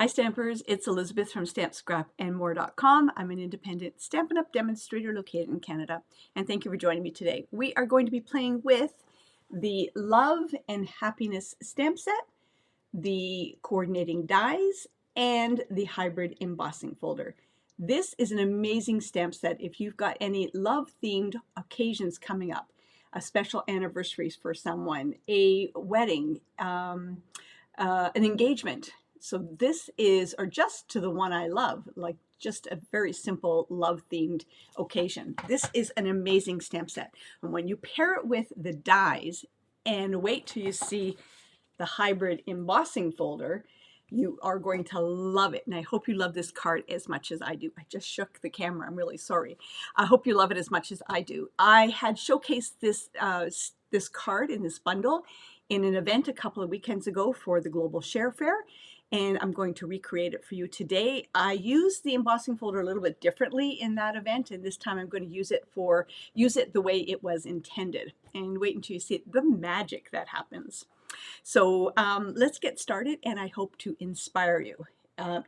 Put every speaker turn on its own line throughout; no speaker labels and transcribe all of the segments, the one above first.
Hi Stampers, it's Elizabeth from StampScrapandMore.com. I'm an independent Stampin' Up! Demonstrator located in Canada, and thank you for joining me today. We are going to be playing with the Love and Happiness stamp set, the coordinating dies, and the hybrid embossing folder. This is an amazing stamp set if you've got any love-themed occasions coming up, a special anniversaries for someone, a wedding, an engagement. So this is, or just to the one I love, like just a very simple love-themed occasion. This is an amazing stamp set. And when you pair it with the dies, and wait till you see the hybrid embossing folder, you are going to love it. And I hope you love this card as much as I do. I just shook the camera. I'm really sorry. I hope you love it as much as I do. I had showcased this card in this bundle in an event a couple of weekends ago for the Global Share Fair, and I'm going to recreate it for you today. I used the embossing folder a little bit differently in that event, and this time I'm going to use it the way it was intended. And wait until you see the magic that happens. So let's get started, and I hope to inspire you.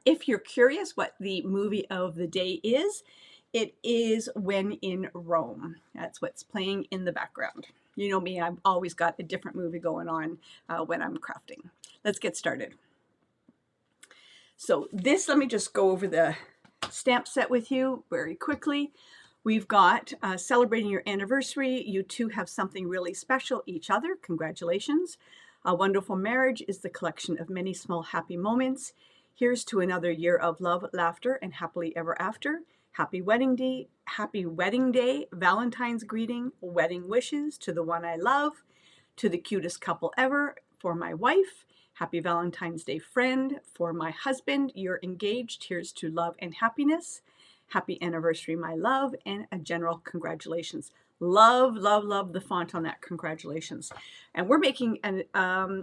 If you're curious what the movie of the day is, it is When in Rome. That's what's playing in the background. You know me, I've always got a different movie going on when I'm crafting. Let's get started. So this, let me just go over the stamp set with you very quickly. We've got celebrating your anniversary. You two have something really special each other. Congratulations. A wonderful marriage is the collection of many small happy moments. Here's to another year of love, laughter, and happily ever after. Happy wedding day, Valentine's greeting, wedding wishes to the one I love, to the cutest couple ever, for my wife. Happy Valentine's Day, friend. For my husband, you're engaged. Here's to love and happiness. Happy anniversary, my love, and a general congratulations. Love, love, love the font on that. Congratulations. And we're making an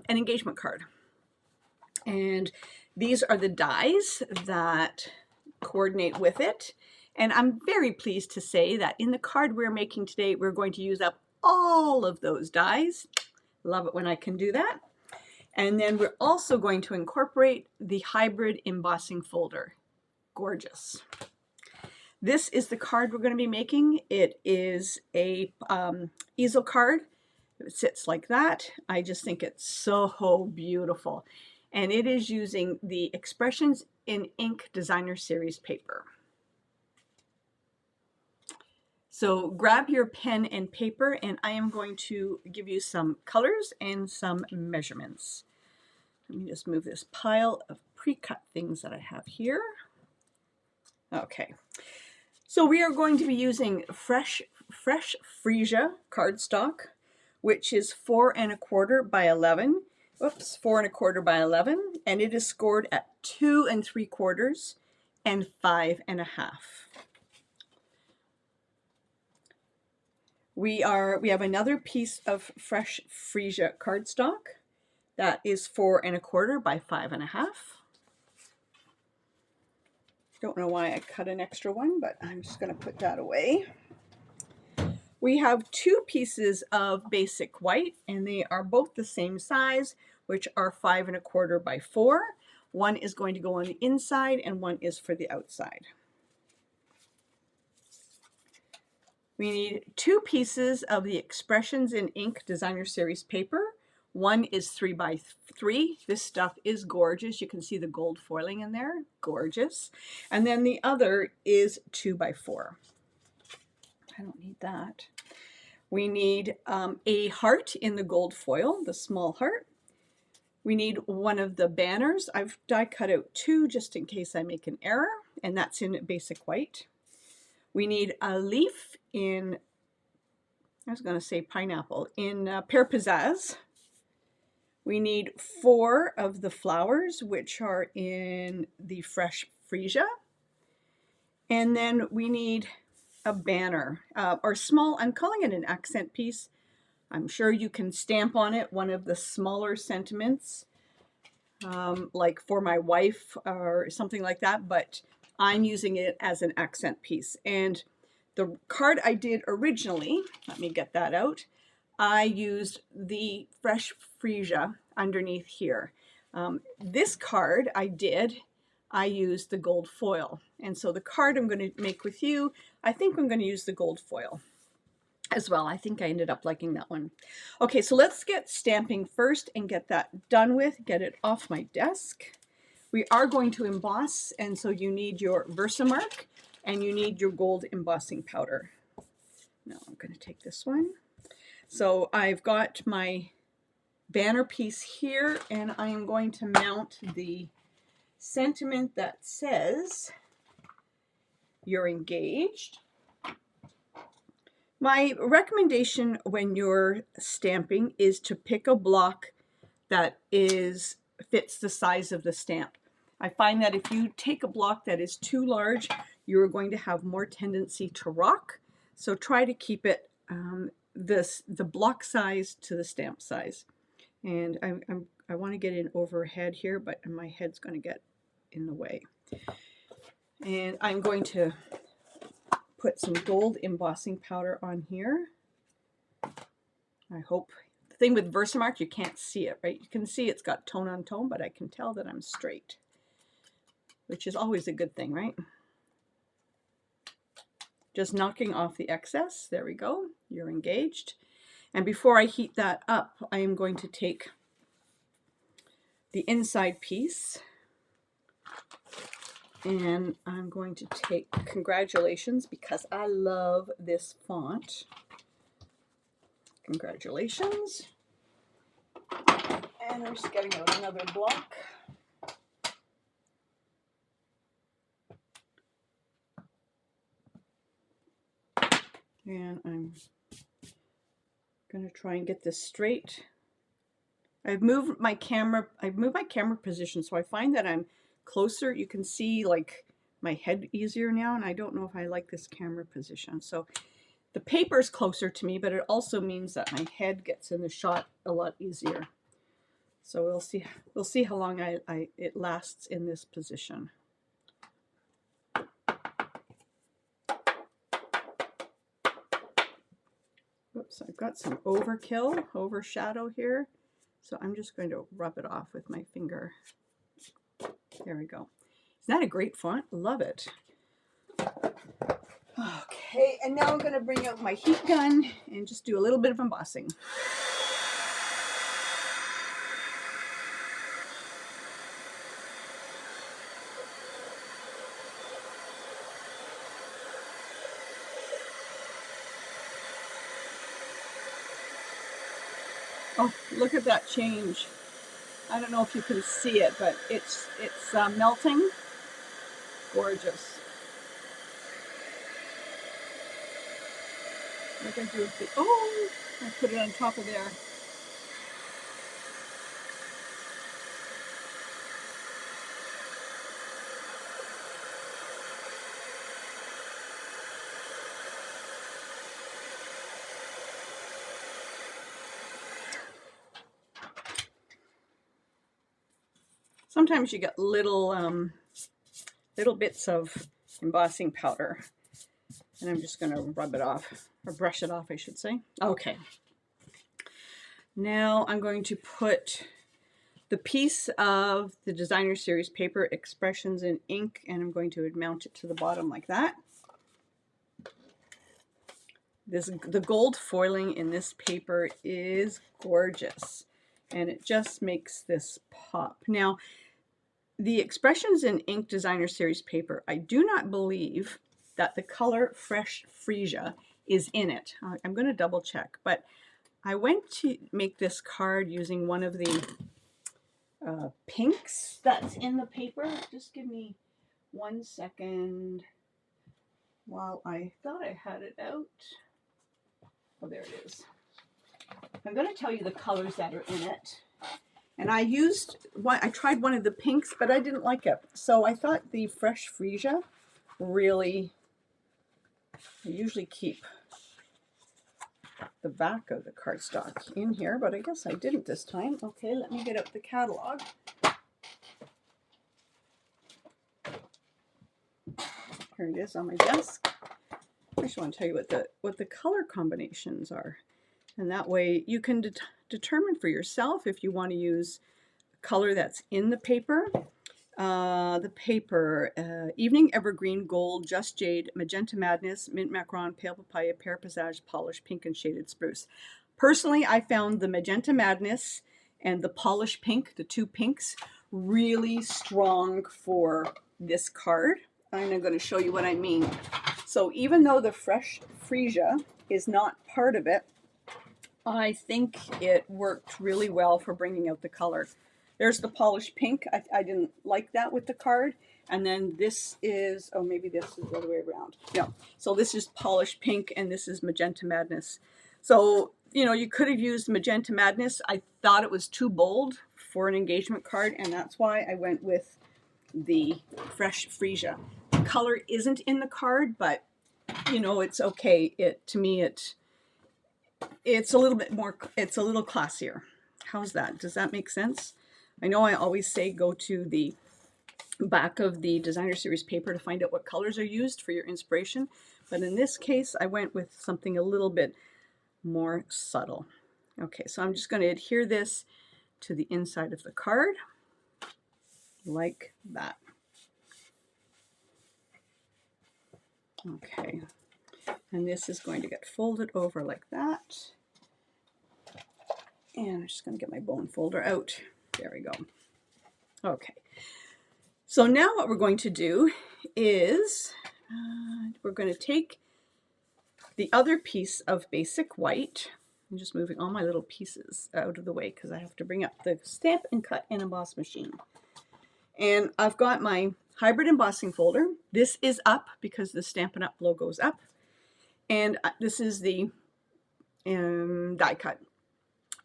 engagement card. And these are the dies that coordinate with it. And I'm very pleased to say that in the card we're making today, we're going to use up all of those dies. Love it when I can do that. And then we're also going to incorporate the hybrid embossing folder. Gorgeous. This is the card we're going to be making. It is a easel card. It sits like that. I just think it's so beautiful. And it is using the Expressions in Ink Designer Series paper. So grab your pen and paper, and I am going to give you some colors and some measurements. Let me just move this pile of pre-cut things that I have here. Okay, so we are going to be using fresh freesia cardstock, which is 4 1/4 by 11. Oops, 4 1/4 by 11, and it is scored at 2 3/4 and 5 1/2. We have another piece of fresh freesia cardstock that is 4 1/4 by 5 1/2. Don't know why I cut an extra one, but I'm just going to put that away. We have 2 pieces of basic white, and they are both the same size, which are 5 1/4 by 4. One is going to go on the inside, and one is for the outside. We need 2 pieces of the Expressions in Ink Designer Series paper. One is 3 by 3. This stuff is gorgeous. You can see the gold foiling in there. Gorgeous. And then the other is 2 by 4. I don't need that. We need a heart in the gold foil, the small heart. We need one of the banners. I've die cut out 2 just in case I make an error, and that's in basic white. We need a leaf in, I was going to say pineapple, in Pear Pizzazz. We need 4 of the flowers, which are in the fresh freesia. And then we need a banner, or small, I'm calling it an accent piece. I'm sure you can stamp on it one of the smaller sentiments, like for my wife or something like that, but I'm using it as an accent piece. And the card I did originally, let me get that out, I used the fresh freesia underneath here. This card I did I use the gold foil. And so the card I'm going to make with you, I think I'm going to use the gold foil as well. I think I ended up liking that one. Okay, so let's get stamping first and get that done with, get it off my desk. We are going to emboss, and so you need your Versamark and you need your gold embossing powder. Now I'm going to take this one. So I've got my banner piece here, and I am going to mount the sentiment that says, "You're engaged." My recommendation when you're stamping is to pick a block that fits the size of the stamp. I find that if you take a block that is too large, you're going to have more tendency to rock. So try to keep it the block size to the stamp size. And I want to get in overhead here, but my head's going to get in the way. And I'm going to put some gold embossing powder on here. I hope. The thing with Versamark, you can't see it, right? You can see it's got tone on tone, but I can tell that I'm straight, which is always a good thing, right? Just knocking off the excess. There we go. You're engaged. And before I heat that up, I am going to take the inside piece, and I'm going to take Congratulations because I love this font. Congratulations. And I'm just getting out another block. And I'm going to try and get this straight. I've moved my camera position, so I find that I'm closer. You can see like my head easier now, and I don't know if I like this camera position. So the paper's closer to me, but it also means that my head gets in the shot a lot easier. So we'll see how long it lasts in this position. Oops, I've got some overshadow here. So I'm just going to rub it off with my finger. There we go. Isn't that a great font? Love it. Okay, and now I'm going to bring out my heat gun and just do a little bit of embossing. Oh, look at that change. I don't know if you can see it, but it's melting. Gorgeous. What I do is I put it on top of there. Sometimes you get little bits of embossing powder, and I'm just going to rub it off, or brush it off, I should say. Okay. Now I'm going to put the piece of the Designer Series paper, Expressions in Ink, and I'm going to mount it to the bottom like that. The gold foiling in this paper is gorgeous, and it just makes this pop. Now, the Expressions in Ink Designer Series paper, I do not believe that the color Fresh Freesia is in it. I'm going to double check, but I went to make this card using one of the pinks that's in the paper. Just give me 1 second while I thought I had it out. Oh, there it is. I'm going to tell you the colors that are in it. And I tried one of the pinks, but I didn't like it. So I thought the Fresh Freesia really, I usually keep the back of the cardstock in here, but I guess I didn't this time. Okay, let me get out the catalog. Here it is on my desk. I just want to tell you what the color combinations are. And that way you can determine for yourself if you want to use a color that's in the paper. The paper, Evening Evergreen, Gold, Just Jade, Magenta Madness, Mint Macaron, Pale Papaya, Pear Passage, Polish Pink, and Shaded Spruce. Personally, I found the Magenta Madness and the Polish Pink, the two pinks, really strong for this card. And I'm going to show you what I mean. So even though the fresh freesia is not part of it, I think it worked really well for bringing out the color. There's the Polish Pink. I didn't like that with the card. And then this is, oh, maybe this is the other way around. No. So this is Polish Pink and this is Magenta Madness. So, you know, you could have used Magenta Madness. I thought it was too bold for an engagement card, and that's why I went with the Fresh Freesia. The color isn't in the card, but, you know, it's okay. To me, it's a little bit more, it's a little classier. How's that? Does that make sense? I know I always say go to the back of the designer series paper to find out what colors are used for your inspiration, but in this case I went with something a little bit more subtle. Okay, so I'm just going to adhere this to the inside of the card like that. Okay, and this is going to get folded over like that. And I'm just going to get my bone folder out. There we go. Okay. So now what we're going to do is we're going to take the other piece of basic white. I'm just moving all my little pieces out of the way because I have to bring up the Stamp and Cut and Emboss machine. And I've got my hybrid embossing folder. This is up because the Stampin' Up! Logo is up. And this is the die cut.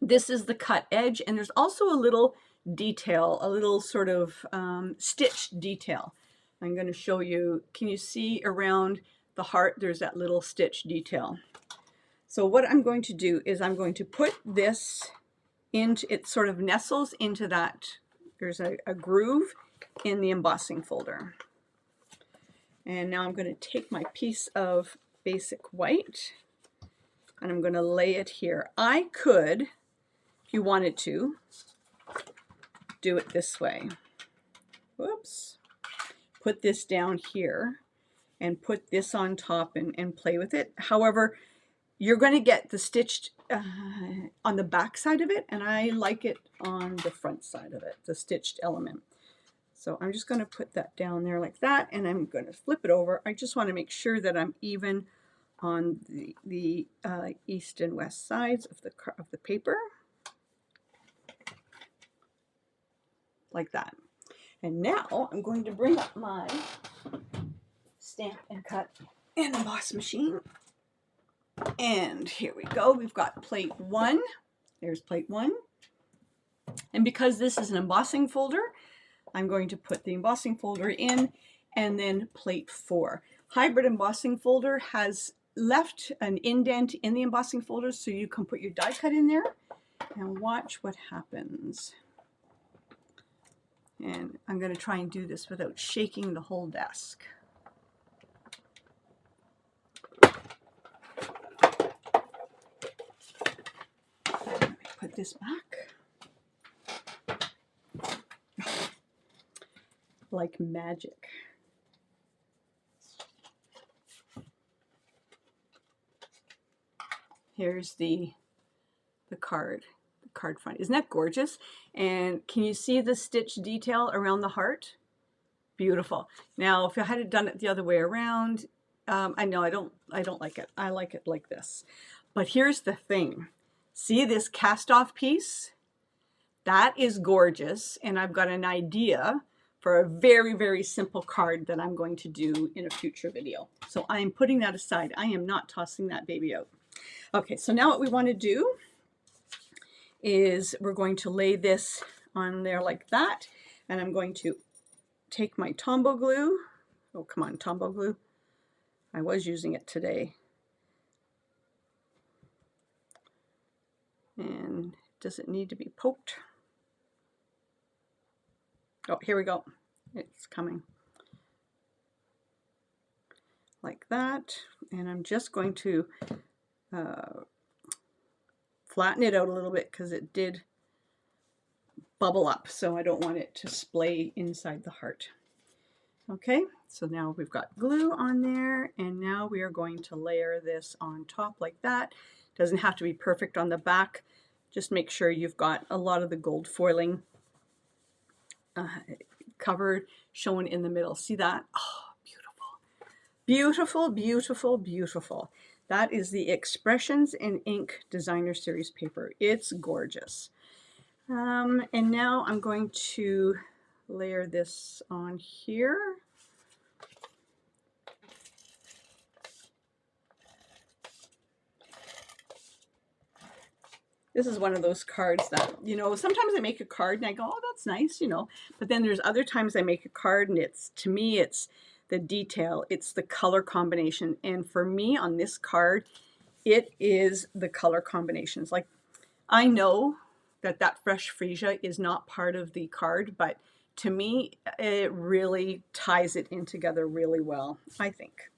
This is the cut edge, and there's also a little detail, a little sort of stitched detail. I'm going to show you. Can you see around the heart? There's that little stitch detail. So what I'm going to do is I'm going to put this into, it sort of nestles into that. There's a groove in the embossing folder. And now I'm going to take my piece of basic white and I'm going to lay it here. I could, if you wanted to, do it this way. Whoops. Put this down here and put this on top and play with it. However, you're going to get the stitched on the back side of it, and I like it on the front side of it, the stitched element. So I'm just going to put that down there like that, and I'm going to flip it over. I just want to make sure that I'm even on the east and west sides of the paper, like that. And now I'm going to bring up my Stamp and Cut and Emboss machine. And here we go. We've got plate 1. There's plate 1. And because this is an embossing folder, I'm going to put the embossing folder in and then plate 4. Hybrid embossing folder has left an indent in the embossing folder so you can put your die cut in there and watch what happens. And I'm going to try and do this without shaking the whole desk. Put this back. Like magic. Here's the card front. Isn't that gorgeous? And can you see the stitch detail around the heart? Beautiful. Now, if I had done it the other way around, I know I don't like it. I like it like this. But here's the thing. See this cast off piece? That is gorgeous, and I've got an idea for a very, very simple card that I'm going to do in a future video. So I am putting that aside. I am not tossing that baby out. Okay, so now what we want to do is we're going to lay this on there like that, and I'm going to take my Tombow glue. Oh, come on, Tombow glue. I was using it today. And does it need to be poked? Oh, here we go. It's coming. Like that. And I'm just going to flatten it out a little bit because it did bubble up, so I don't want it to splay inside the heart. Okay, so now we've got glue on there, and now we are going to layer this on top like that. Doesn't have to be perfect on the back. Just make sure you've got a lot of the gold foiling covered, shown in the middle. See that? Oh, beautiful. Beautiful, beautiful, beautiful. That is the Expressions in Ink Designer Series paper. It's gorgeous. And now I'm going to layer this on here. This is one of those cards that, you know, sometimes I make a card and I go, oh, that's nice, you know. But then there's other times I make a card and it's, to me, it's the detail, it's the color combination. And for me on this card, it is the color combinations. Like, I know that that fresh freesia is not part of the card, but to me, it really ties it in together really well, I think.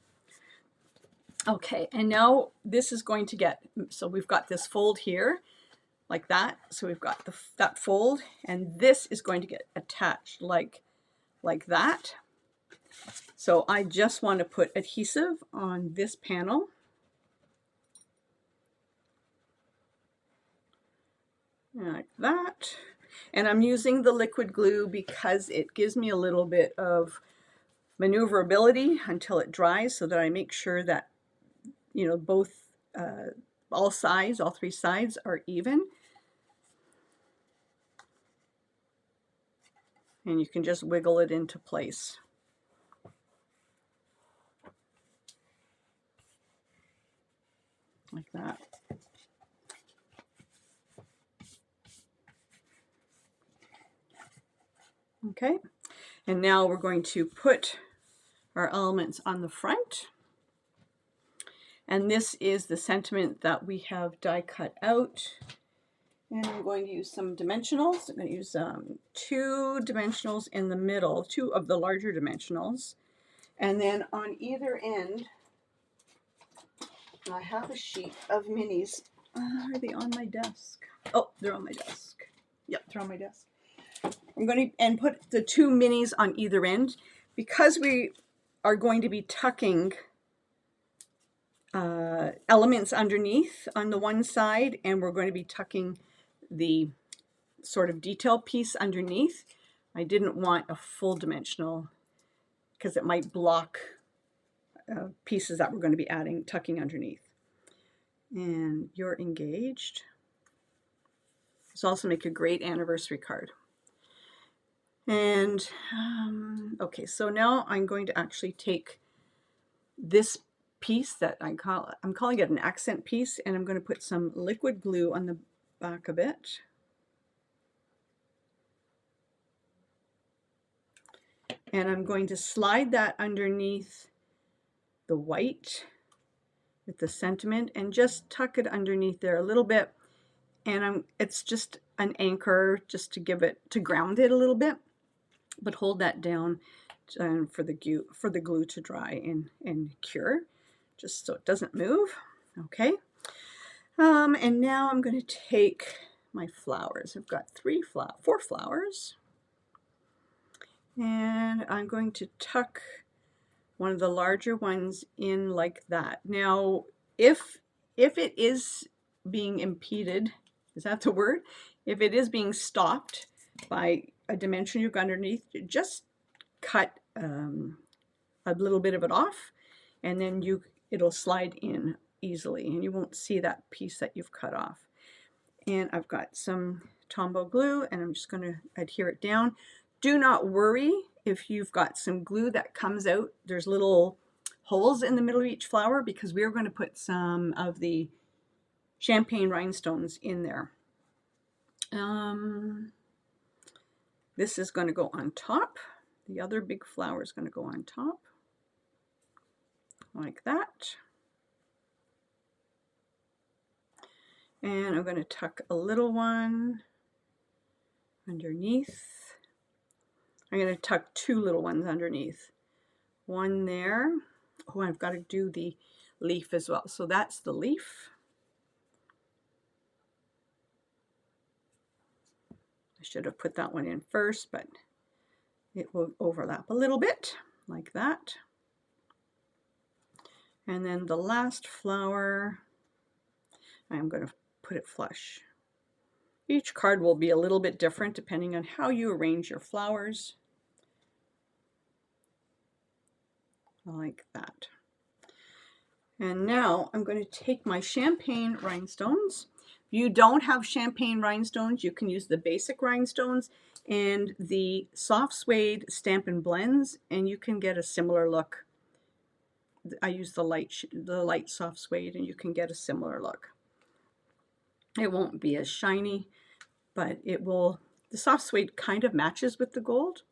Okay, and now this is going to get, so we've got this fold here, like that. So we've got that fold, and this is going to get attached like that. So I just want to put adhesive on this panel. Like that. And I'm using the liquid glue because it gives me a little bit of maneuverability until it dries, so that I make sure that, you know, both, all sides, all three sides are even. And you can just wiggle it into place. Like that. Okay, and now we're going to put our elements on the front. And this is the sentiment that we have die cut out. And I'm going to use some dimensionals. I'm going to use 2 dimensionals in the middle, 2 of the larger dimensionals. And then on either end, I have a sheet of minis. Are they on my desk? Oh, they're on my desk. Yep, they're on my desk. I'm going to put the 2 minis on either end, because we are going to be tucking elements underneath on the one side, and we're going to be tucking the sort of detail piece underneath. I didn't want a full dimensional because it might block pieces that we're going to be tucking underneath. And you're engaged. This will also make a great anniversary card. And okay, so now I'm going to actually take this piece that I'm calling it an accent piece, and I'm going to put some liquid glue on the back of it. And I'm going to slide that underneath the white with the sentiment and just tuck it underneath there a little bit. And it's just an anchor, just to ground it a little bit, but hold that down for the glue to dry and cure, just so it doesn't move. Okay. And now I'm going to take my flowers. I've got 4 flowers. And I'm going to tuck one of the larger ones in like that. Now, if it is being impeded, is that the word? If it is being stopped by a dimension you've got underneath, just cut a little bit of it off, and then it'll slide in easily, and you won't see that piece that you've cut off. And I've got some Tombow glue, and I'm just going to adhere it down. Do not worry if you've got some glue that comes out. There's little holes in the middle of each flower, because we're going to put some of the champagne rhinestones in there. This is going to go on top. The other big flower is going to go on top, like that. And I'm going to tuck a little one underneath. I'm going to tuck 2 little ones underneath. One there. Oh, I've got to do the leaf as well. So that's the leaf. I should have put that one in first, but it will overlap a little bit like that. And then the last flower, I'm going to put it flush. Each card will be a little bit different depending on how you arrange your flowers. Like that. And now I'm going to take my champagne rhinestones. If you don't have champagne rhinestones, you can use the basic rhinestones and the soft suede Stampin' Blends, and you can get a similar look. I use the light soft suede, and you can get a similar look. It won't be as shiny, but it will. The soft suede kind of matches with the gold.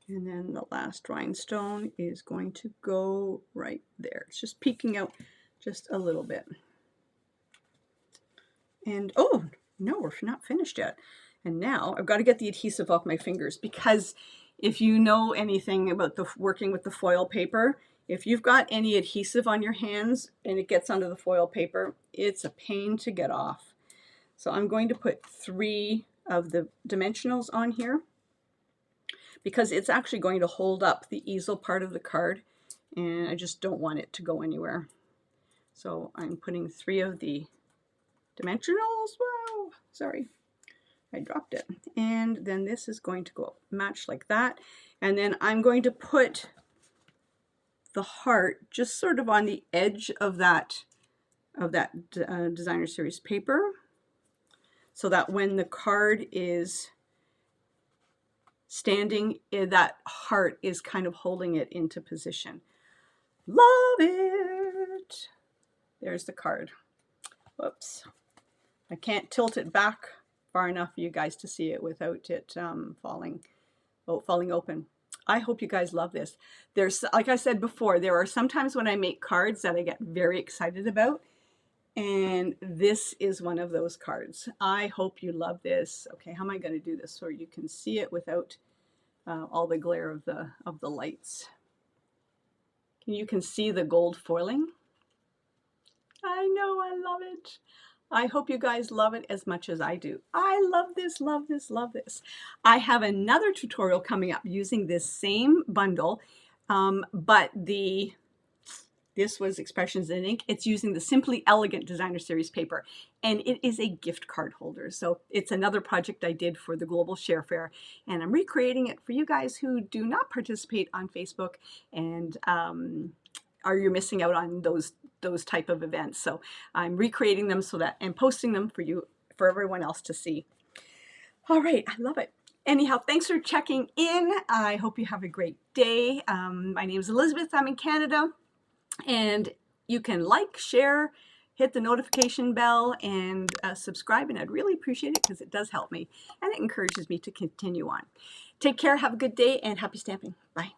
And then the last rhinestone is going to go right there. It's just peeking out just a little bit. And oh, no, we're not finished yet. And now I've got to get the adhesive off my fingers, because if you know anything about working with the foil paper, if you've got any adhesive on your hands and it gets onto the foil paper, it's a pain to get off. So I'm going to put 3 of the dimensionals on here, because it's actually going to hold up the easel part of the card, and I just don't want it to go anywhere. So I'm putting 3 of the dimensionals. Whoa, sorry, I dropped it. And then this is going to go match like that. And then I'm going to put the heart just sort of on the edge of that designer series paper, so that when the card is standing, that heart is kind of holding it into position. Love it! There's the card. Whoops. I can't tilt it back far enough for you guys to see it without it falling open. I hope you guys love this. There's, like I said before, there are sometimes when I make cards that I get very excited about, and this is one of those cards. I hope you love this. Okay, how am I going to do this so you can see it without all the glare of the lights? You can see the gold foiling. I know, I love it. I hope you guys love it as much as I do. I love this, love this, love this. I have another tutorial coming up using this same bundle, but this was Expressions in Ink. It's using the Simply Elegant Designer Series paper, and it is a gift card holder. So it's another project I did for the Global Share Fair, and I'm recreating it for you guys who do not participate on Facebook and you're missing out on those type of events. So I'm recreating them so that, and posting them for you, for everyone else to see. All right, I love it. Anyhow, thanks for checking in. I hope you have a great day. My name is Elizabeth. I'm in Canada. And you can like, share, hit the notification bell, and subscribe, and I'd really appreciate it, because it does help me and it encourages me to continue on. Take care, have a good day, and happy stamping. Bye.